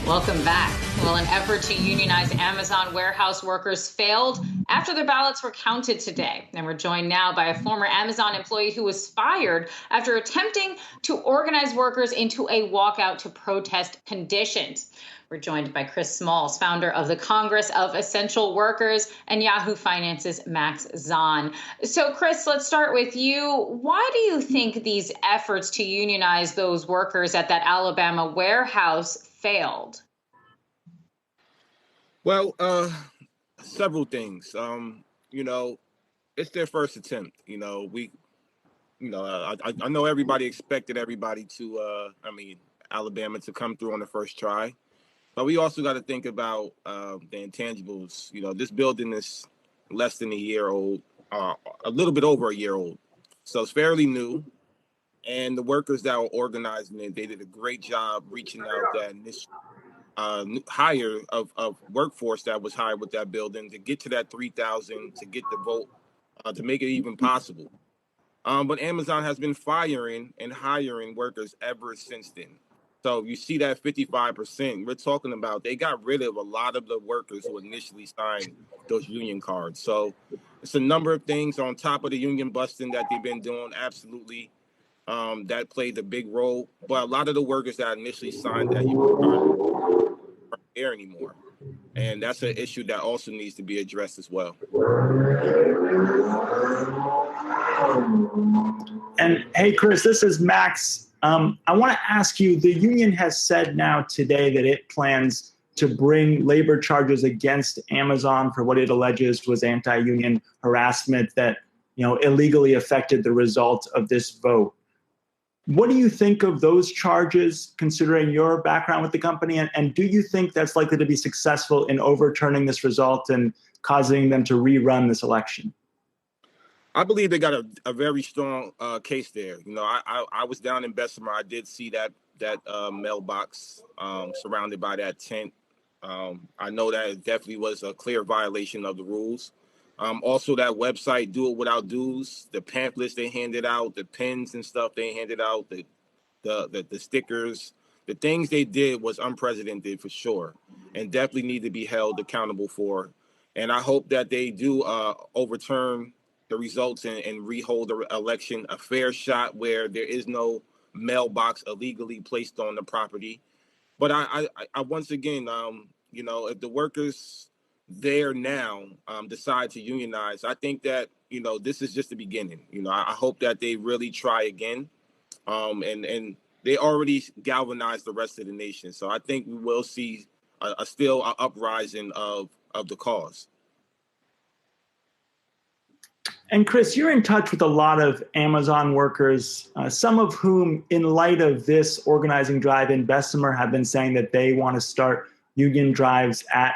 Welcome back. Well, an effort to unionize Amazon warehouse workers failed after their ballots were counted today. And we're joined now by a former Amazon employee who was fired after attempting to organize workers into a walkout to protest conditions. We're joined by Chris Smalls, founder of the Congress of Essential Workers, and Yahoo Finance's Max Zahn. So, Chris, let's start with you. Why do you think these efforts to unionize those workers at that Alabama warehouse failed? Well, several things. It's their first attempt. I know everybody expected everybody to, Alabama to come through on the first try. But we also got to think about the intangibles. This building is less than a year old, a little bit over a year old. So it's fairly new. And the workers that were organizing it, they did a great job reaching out that initial hire of workforce that was hired with that building to get to that 3,000, to get the vote, to make it even possible. But Amazon has been firing and hiring workers ever since then. So you see that 55%, we're talking about they got rid of a lot of the workers who initially signed those union cards. So it's a number of things on top of the union busting that they've been doing. Absolutely. That played a big role. But a lot of the workers that initially signed that union card aren't there anymore. And that's an issue that also needs to be addressed as well. And hey, Chris, this is Max. I want to ask you, the union has said now today that it plans to bring labor charges against Amazon for what it alleges was anti-union harassment that, illegally affected the result of this vote. What do you think of those charges, considering your background with the company? And do you think that's likely to be successful in overturning this result and causing them to rerun this election? I believe they got a very strong case there. I was down in Bessemer. I did see that mailbox surrounded by that tent. I know that it definitely was a clear violation of the rules. Also, that website, Do It Without Dues, the pamphlets they handed out, the pens and stuff they handed out, the stickers, the things they did was unprecedented for sure, and definitely need to be held accountable for. And I hope that they do overturn the results and rehold the election, a fair shot where there is no mailbox illegally placed on the property. But I once again, if the workers there now decide to unionize, I think that, this is just the beginning. I hope that they really try again. And they already galvanized the rest of the nation. So I think we will see a uprising of the cause. And Chris, you're in touch with a lot of Amazon workers, some of whom, in light of this organizing drive in Bessemer, have been saying that they want to start union drives at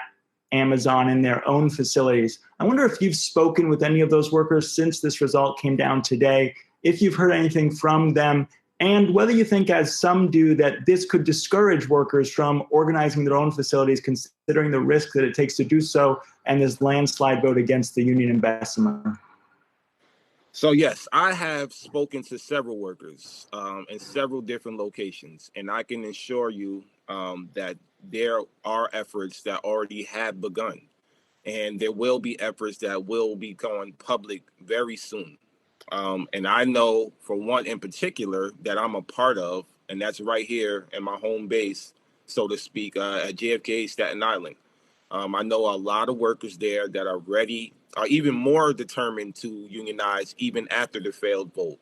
Amazon in their own facilities. I wonder if you've spoken with any of those workers since this result came down today, if you've heard anything from them, and whether you think, as some do, that this could discourage workers from organizing their own facilities, considering the risk that it takes to do so, and this landslide vote against the union in Bessemer. So, yes, I have spoken to several workers in several different locations, and I can assure you that there are efforts that already have begun, and there will be efforts that will be going public very soon. And I know for one in particular that I'm a part of, and that's right here in my home base, so to speak, at JFK, Staten Island. I know a lot of workers there that are ready, are even more determined to unionize even after the failed vote,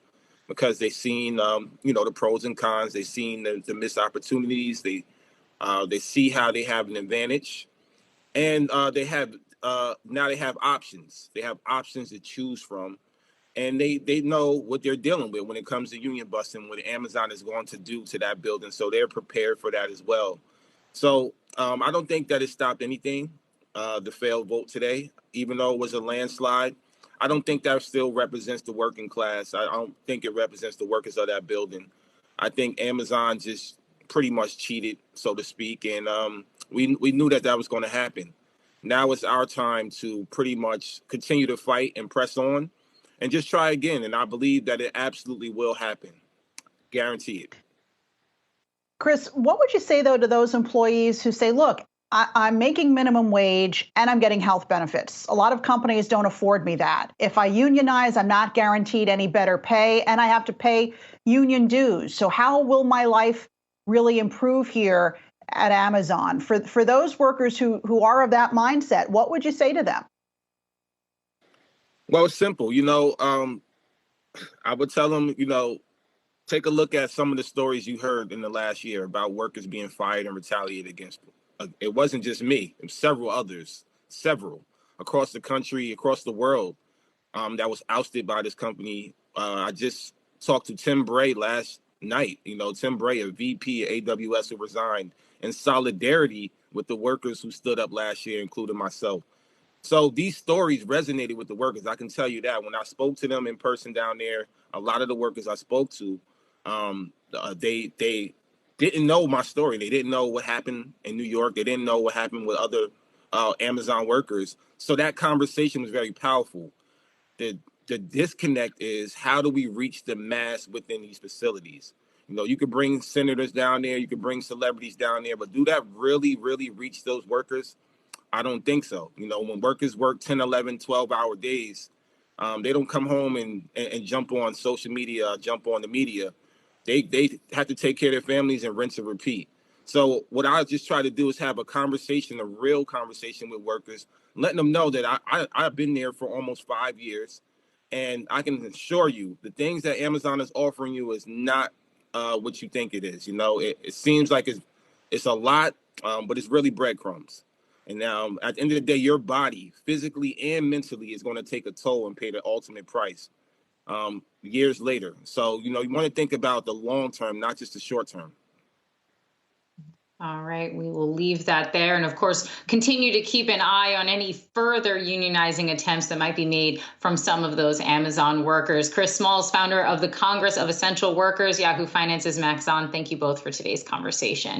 because they've seen, the pros and cons. They've seen the missed opportunities. They see how they have an advantage, and now they have options. They have options to choose from, and they know what they're dealing with when it comes to union busting, what Amazon is going to do to that building. So they're prepared for that as well. So I don't think that it stopped anything, the failed vote today, even though it was a landslide. I don't think that still represents the working class. I don't think it represents the workers of that building. I think Amazon just pretty much cheated, so to speak, and we knew that was going to happen. Now it's our time to pretty much continue to fight and press on and just try again, and I believe that it absolutely will happen. Guarantee it. Chris, what would you say, though, to those employees who say, look, I'm making minimum wage and I'm getting health benefits. A lot of companies don't afford me that. If I unionize, I'm not guaranteed any better pay and I have to pay union dues. So how will my life really improve here at Amazon? For those workers who are of that mindset, what would you say to them? Well, it's simple. I would tell them, take a look at some of the stories you heard in the last year about workers being fired and retaliated against. It wasn't just me, it was several others, several across the country, across the world, that was ousted by this company. I just talked to Tim Bray last night. Tim Bray, a VP at AWS, who resigned in solidarity with the workers who stood up last year, including myself. So these stories resonated with the workers. I can tell you that when I spoke to them in person down there, a lot of the workers I spoke to, they didn't know my story. They didn't know what happened in New York. They didn't know what happened with other Amazon workers. So that conversation was very powerful. The disconnect is, how do we reach the mass within these facilities? You could bring senators down there, you could bring celebrities down there, but do that really, really reach those workers? I don't think so. When workers work 10, 11, 12-hour days, they don't come home and jump on social media, jump on the media. They have to take care of their families and rinse and repeat. So what I just try to do is have a conversation, a real conversation with workers, letting them know that I've been there for almost 5 years. And I can assure you the things that Amazon is offering you is not what you think it is. It seems like it's a lot, but it's really breadcrumbs. And now, at the end of the day, your body, physically and mentally, is going to take a toll and pay the ultimate price years later. So, you want to think about the long term, not just the short term. All right, we will leave that there. And of course, continue to keep an eye on any further unionizing attempts that might be made from some of those Amazon workers. Chris Smalls, founder of the Congress of Essential Workers, Yahoo Finance's Max On. Thank you both for today's conversation.